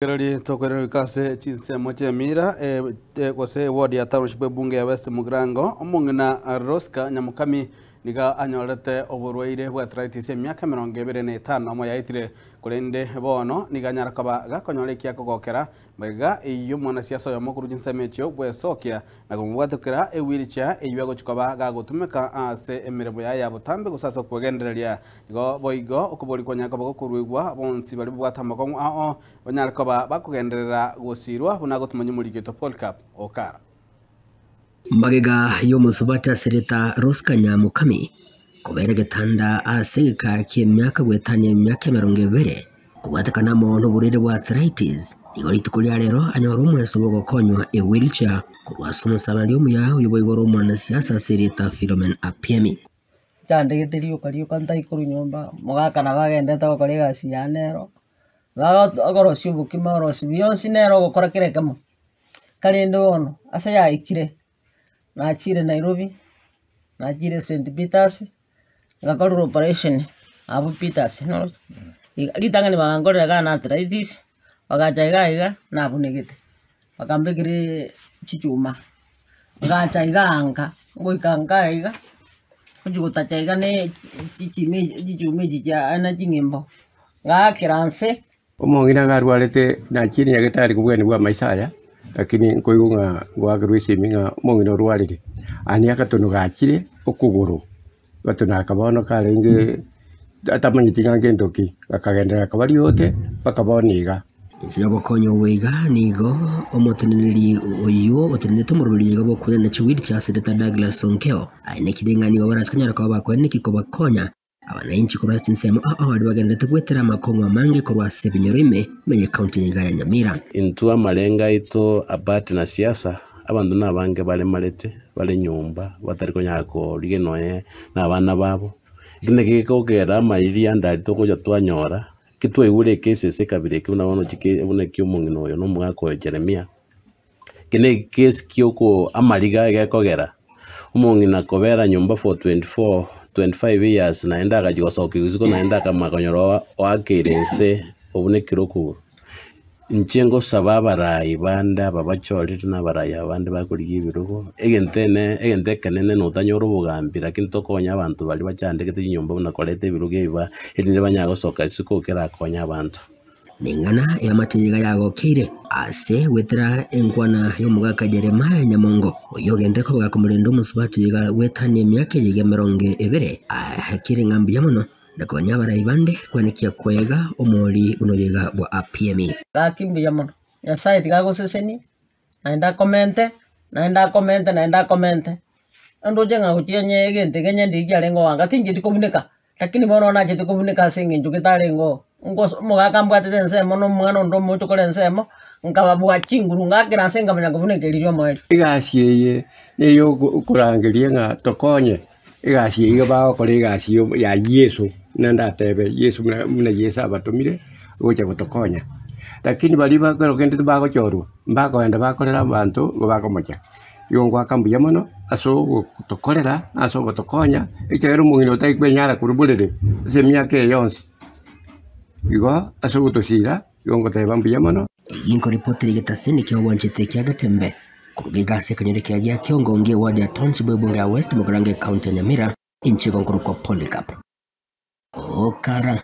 Kirari tokorero kase chinse moche mira kose ward ya township bunge ya West Mugrango omungina Roska Nyamukami niga anyorete oburwaire bwa arthritis emyaka 25 omo yaitire kurende bono niga nyarakaba gakonyorekia kogokera mbega iyo mwana siasa yo mukuru jinse mechyo bwesokia na kumwatukira wheelchair iyo gochikoba gagutumika ase emiremo ya butambe gusasa kwegendereria igo boigo okubori kwanyaka bokurwigwa bonsi bari bwatamako ao banyarakaba bakugenderera gusirwa buna gutumanya murigito Paul Cup okara magega y'omusubata sereta Roska Nyamukami kubera getanda asika ky'emyaka gwetanye emyaka 20 kubatakana muntu burire bwa arthritis igori tukulia rero anyora umweso bwo gukonywa wheelchair kurwasoma sabali umuya uyoboigoro umwana siasa sereta Philomen Apiemi cyande gitiriyo kariyo kantai kuru nyomba mugakana bagendeta gukorega cianero baga agorosyo bukima orosi biyonsi nero gukora kirekamo karinde wono asa yaikire nachire Nairobi nachire St Peters ngakora operation abu Peters no litangani bangorera kana arthritis bagachaiga nabunegete bakambegire chichuma ngachaiga anga ngoikanga iga kujugutachaiga ne chichime jija ana jingimbo ngakiranse omongina garwarete nachini yagetari kubwene bwa maisaya lakini nkoigunga gwagirwise minga mongina rwarire ani akatono gachire okuguru batuna akabono karenge atamanyitinga ngendoki bakagendera kabari yote bakaboniga inzira bokonyo wega nigo omoteneri oyo otenete murubiri gabo kune chiwidi cha Sereta Douglas Onkeo aine kidengani go baratanyara ko bakwene kiko bakonya abananchi ko batsinsemo abandi bagendete gwetera makonwa mange ko rwase binyorime menye county ya Nyamira intua malenga ito abati na siasa abandu nabange bale malete bale nyumba batariko nyako ligenoye nabana babo kine kikogera mayiri andali tokoja twanyora kitwe ure cases kabire kuna wono chike bune kyumungino oyo no mwako Jeremia kine case kyoko amaliga gekogera umungina kobera nyumba for 25 years naenda akajigosoka kiziko naenda kama konyoro wakerense obune kiroko inchengo sababara ibanda babachori na baraya abandi bakuriye ibirugo egente kanene notanyoro bugambira kinto konya abantu bali bacandeke tinyumba bunakolete ibirugo iba edine banyagosoka isiko kera konya abantu ningana yamategeka yago kire ase wetera enkwana y'omugaka Jeremiah Nyamongo oyogende ko bagakomurendo musubatu yiga wetane emyaka 20 akire ngambi yamono nakonya barayibande kwanikia kwega omori unoyega bwa Apiemi kakimbi yamono ya site gago seseni naenda komente ando jenga utienye gente kenye ndijalengo wanga tinje dikomunika lakini bono na jete komunika singi njukitalengo ngo mugakambwa tetense mono mwana ndo moto kolensemo nkababwa chinguru ngakira senga manya komunika liryo mwali igasiye neyo kurangirie nga tokonye igasiye ba ko igasiyo ya Yesu nanda tebe Yesu muna Yesu abatumire gocha gutokonya lakini bali bakoro kende bako chorwa mbako enda bakorera abantu ngo bakomocha yongo akambuya mono aso gutokorera aso gutokonya ikero mungino taikwenyara kurubulire se myaka yonsi igo aso gutosira yongo taibambuya mono yinko reporter getaseni kyo wanchite kyagatembe kubiga sekanyereka ya kiongo ngie wadi ya township bunge ya West Mugrango County Nyamira inchi gonkuru kwa Polycarp okara